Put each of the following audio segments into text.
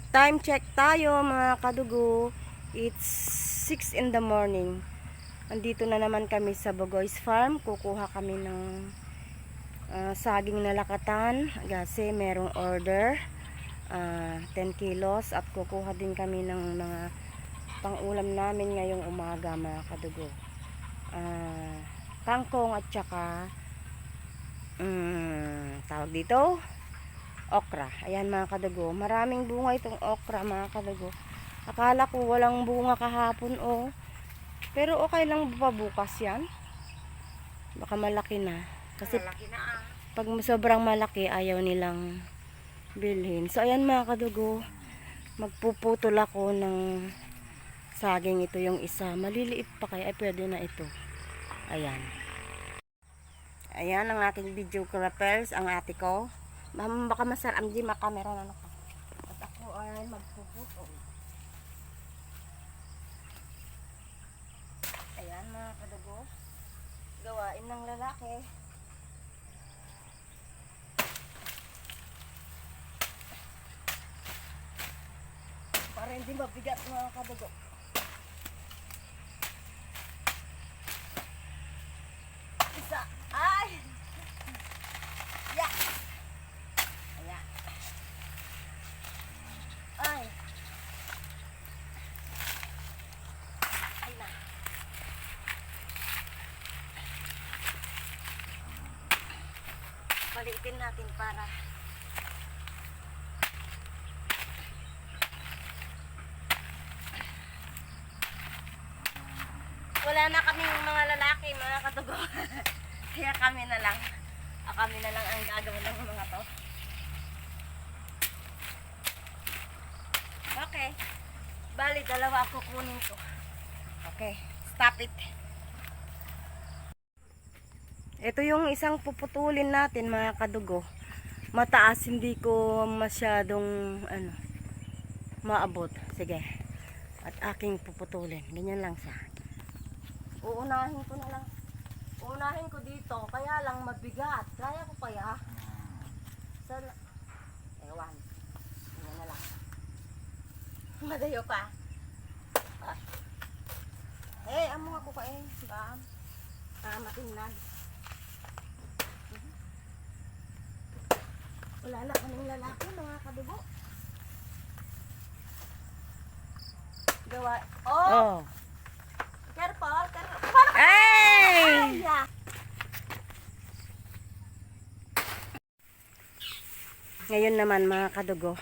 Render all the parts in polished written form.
Time check tayo mga kadugo. It's 6 in the morning. Andito na naman kami sa Bugoy's Farm. Kukuha kami ng saging na lakatan kasi merong order 10 kilos at kukuha din kami ng mga pang-ulam namin ngayong umaga mga kadugo. Kangkong at saka tawag dito okra. Ayan mga kadugo, maraming bunga itong okra mga kadugo. Akala ko walang bunga kahapon pero okay lang ba bukas yan? Baka malaki na kasi pag sobrang malaki ayaw nilang bilhin. So ayan mga kadugo, magpuputol ako ng saging. Ito yung isa, maliliit pa kaya pwede na ito. Ayan. Ayan ang aking videographers, ang ate ko. Baka masarap ang camera na ako. At ako ay magpuputol. Ayan mga kadugo, gawain ng lalaki. Para hindi mabigat mga kadugo. Isa. Ay! Yeah! Ayan. Ay! Ay na. Palitin natin para wala na kaming mga lalaki, mga katugo. Kaya kami na lang. Kami na lang ang gagawin ng mga to. Okay. Bali, dalawa ako kunin ko. Okay. Stop it. Ito yung isang puputulin natin mga kadugo. Mataas, hindi ko masyadong maabot. Sige. At aking puputulin. Ganyan lang siya. Uunahin ko na lang. Uunahin ko dito. Kaya lang mabigat. Kaya ko kaya. Ewan. Ganyan na lang. Madayo pa. Amo ako ka Bam. Matinag. Wala na kaming lalaki mga kadugo. Gawa. Oh! Careful, careful. Hey! Ngayon naman mga kadugo,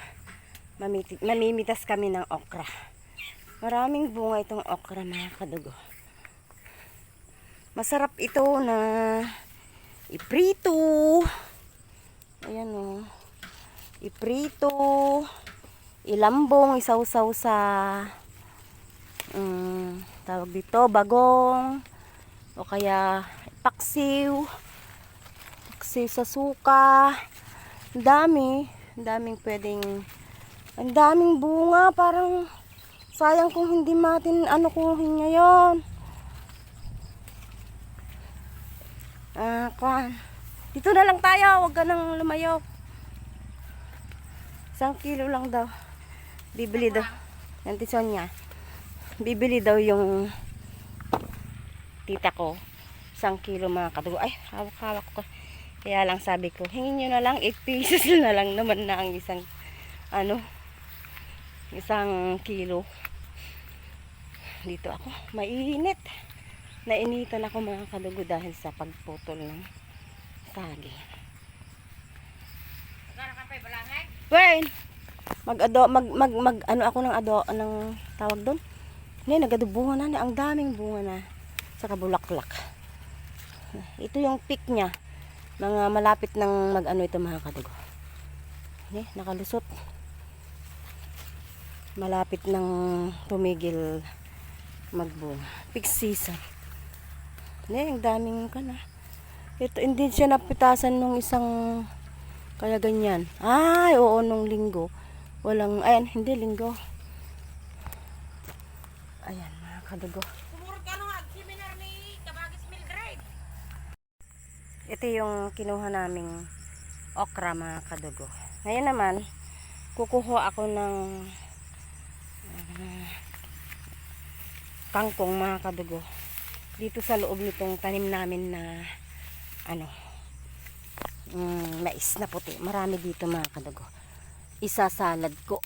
mamimitas kami ng okra. Maraming bunga itong okra mga kadugo. Masarap ito na iprito. Ayan iprito, ilambong, isawsaw sa tawag dito, bagong, o kaya paksiw sa suka. Ang daming pwedeng, ang daming bunga, parang sayang kung hindi natin kuhin ngayon. Dito na lang tayo, wag ka nang lumayo. 1 kilo lang daw. Bibili daw. Yan Sonia. Bibili daw yung tita ko. 1 kilo mga kadugo. Ay, hawak-hawak ko. Kaya lang sabi ko, hingin nyo na lang 8 pieces na lang naman na ang isang 1 kilo. Dito ako, mainit. Nainitan ako mga kadugo dahil sa pagputol ng saging. Wait. Ako ng tawag doon. Nagadubunga na, ang daming bunga na sa kabulaklak. Ito yung peak niya. Mga malapit ng ito mga kadugo. Nakalusot. Malapit ng tumigil magbunga. Peak season. Ang daming ito, hindi siya napitasan nung isang kaya ganyan. Ay, oo, nung linggo. Walang, ayan, hindi linggo. Ayan, mga kadugo. Ito yung kinuha naming okra mga kadugo. Ngayon naman, kukuha ako ng kangkong mga kadugo dito sa loob nitong tanim namin na mais na puti. Marami dito mga kadugo. Isasalad ko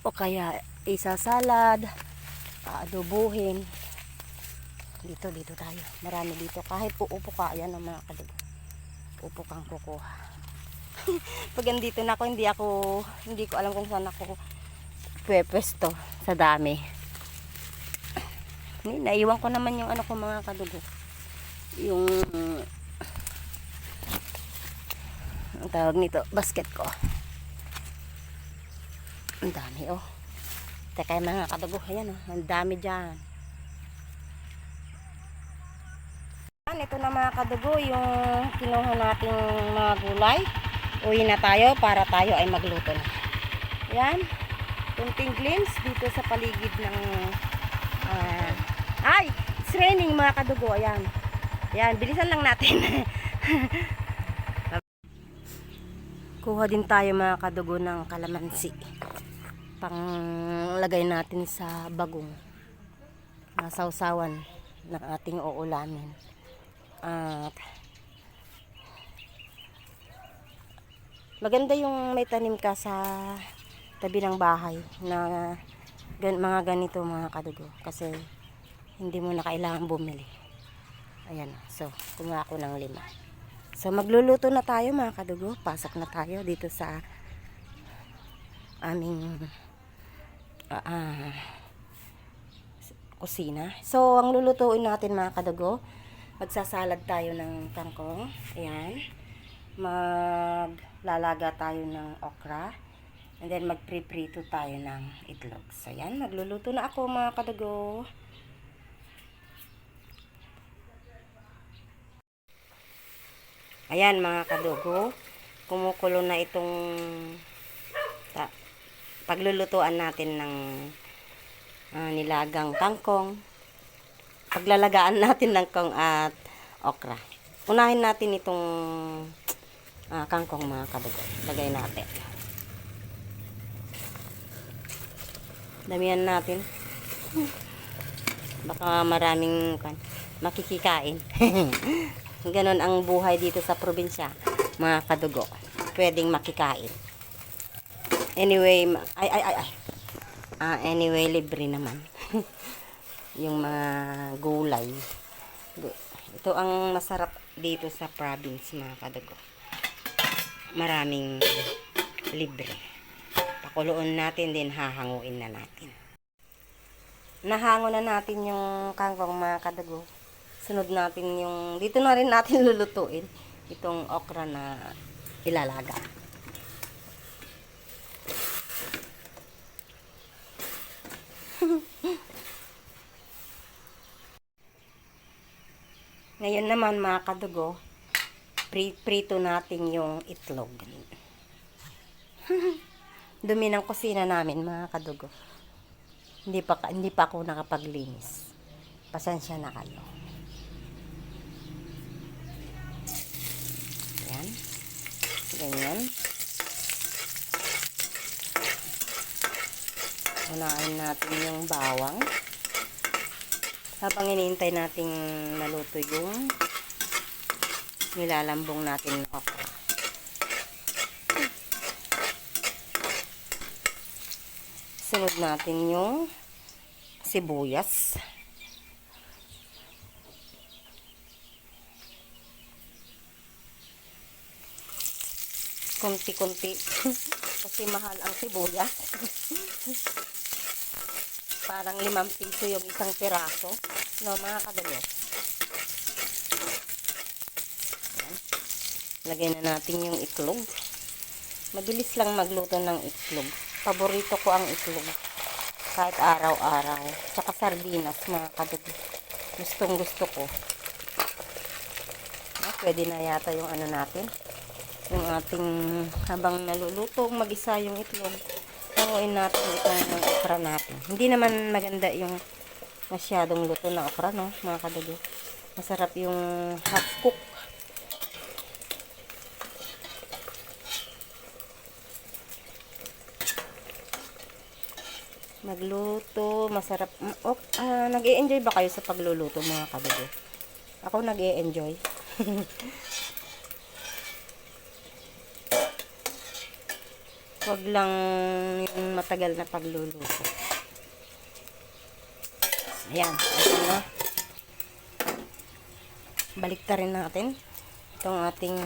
o kaya isasalad, adobuhin. Dito tayo. Marami dito. Kahit uupo ka, ayan ang mga kadugo. Upo kang kukuha. Pag andito na ako, hindi ko alam kung saan ako pwesto sa dami. Naiwan ko naman yung ko mga kadugo. Yung ang tawag nito, basket ko. Ang dami oh. Teka mga kadugo, ayan oh. Ang dami dyan. Ito na mga kadugo, yung kinuha nating mga gulay. Uwi na tayo para tayo ay magluto na. Ayan. Kunting glimpse dito sa paligid ng it's raining mga kadugo. Ayan. Ayan, bilisan lang natin. Kuha din tayo mga kadugo ng kalamansi. Panglagay natin sa bagong. Nasawsawan ng ating uulamin. At maganda yung may tanim ka sa tabi ng bahay na mga ganito mga kadugo kasi hindi mo na kailangan bumili. Ayan, so kumuha ako ng 5. So magluluto na tayo mga kadugo. Pasok na tayo dito sa aming kusina. So ang lulutuin natin mga kadugo, magsasalad tayo ng kangkong. Ayan. Maglalaga tayo ng okra. And then magpriprito tayo ng itlog. So ayan, magluluto na ako mga kadugo. Ayan mga kadugo. Kumukulo na itong paglulutuan natin ng nilagang kangkong. Paglalagaan natin ng kangkong at okra. Unahin natin itong kangkong mga kadugo. Lagay natin. Damihan natin. Baka maraming makikikain. Ganon ang buhay dito sa probinsya, mga kadugo. Pwedeng makikain. Anyway, anyway, libre naman. Yung mga gulay. Ito ang masarap dito sa province mga kadugo. Maraming libre. Pakuloon natin din, hahanguin na natin. Nahango na natin yung kangkong mga kadugo. Sunod natin yung, dito na rin natin lulutuin itong okra na ilalaga. Ngayon naman mga kadugo, prito natin yung itlog. Dumi ng kusina namin mga kadugo. Hindi pa ako nakapaglinis. Pasensya na kayo. Yan. Ganyan. Unahin natin yung bawang. Habang hinihintay nating maluto yung nilalambong natin ng okra. Sunod natin yung sibuyas. Kunti-kunti. Kasi mahal ang sibuyas. Parang 5 piso yung isang piraso. No, mga kadugo. Lagay na natin yung itlog. Mabilis lang magluto ng itlog. Paborito ko ang itlog. Kahit araw-araw. Tsaka sardinas, mga kadugo. Gustong gusto ko. Pwede na yata yung natin. Yung ating habang naluluto, mag-isa yung itlog. Hanguin natin itong okra natin. Hindi naman maganda yung masyadong luto na okra, no, mga kadugo. Masarap yung half cook. Magluto, masarap. Nag-i-enjoy ba kayo sa pagluluto mga kadugo? Ako nag-i-enjoy. Huwag lang yung matagal na pagluluto. Ayan, ayan na. Baliktarin natin itong ating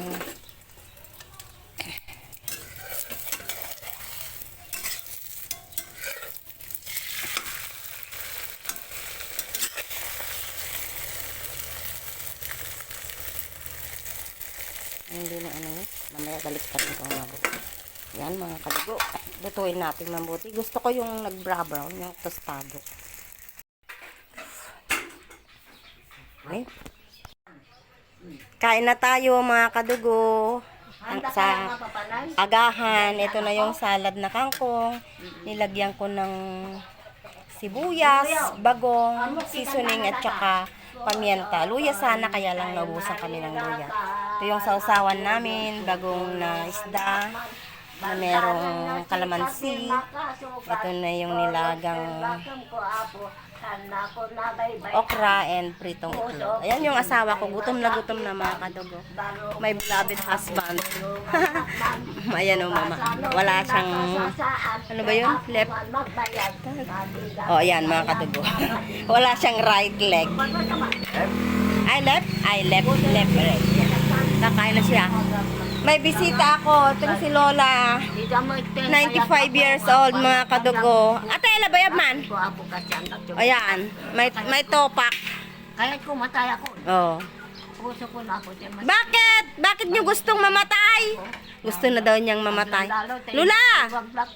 hindi na ano yun. Mamaya baliktarin ko mga buti. Yan mga kadugo. Lutuin natin mabuti. Gusto ko yung nag-brown, yung tostado. Okay. Kain na tayo mga kadugo. Sa agahan, ito na yung salad na kangkong. Nilagyan ko ng sibuyas, bagong, seasoning at saka pamienta. Luya sana, kaya lang naubusan kami ng luya. Ito yung sausawan namin, bagong na isda na merong kalamansi. Ito na yung nilagang okra and pritong itlog. Ayan yung asawa ko. Gutom na mga kadugo. My beloved husband. Ayan o mama. Wala siyang, ano ba yun? Left. O ayan mga kadugo. Wala siyang right leg. Ay left? Ay left. Left leg. Kakain na siya. May bisita ako. Ito si Lola. 95 years old mga kadugo. Ate, labayab man. Ayan. May topak. Kahit kumatay ako, Oh. puso ko na ako. Bakit? Bakit nyo gustong mamatay? Gusto na daw niyang mamatay. Lula!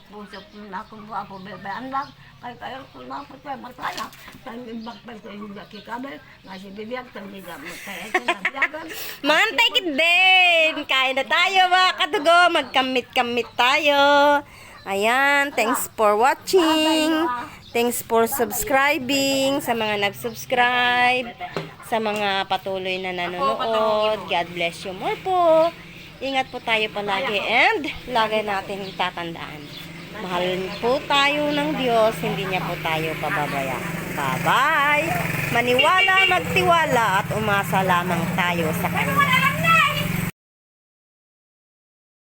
Puso ko na ako, ako bebean lang. Kaya ko na ako tayo mataya. Tangin bakbay ko yung yakikabel. Nasi bibiyag, tangin na mataya ko na biyagan. Mantay kid din! Kain na tayo mga kadugo. Magkamit-kamit tayo. Ayan. Thanks for watching. Thanks for subscribing. Sa mga nag-subscribe. Sa mga patuloy na nanonood. God bless you more po. Ingat po tayo palagi. And lagi natin tatandaan. Mahal po tayo ng Diyos, hindi niya po tayo pababayaan. Bye-bye! Maniwala, magtiwala at umasa lamang tayo sa Kanya.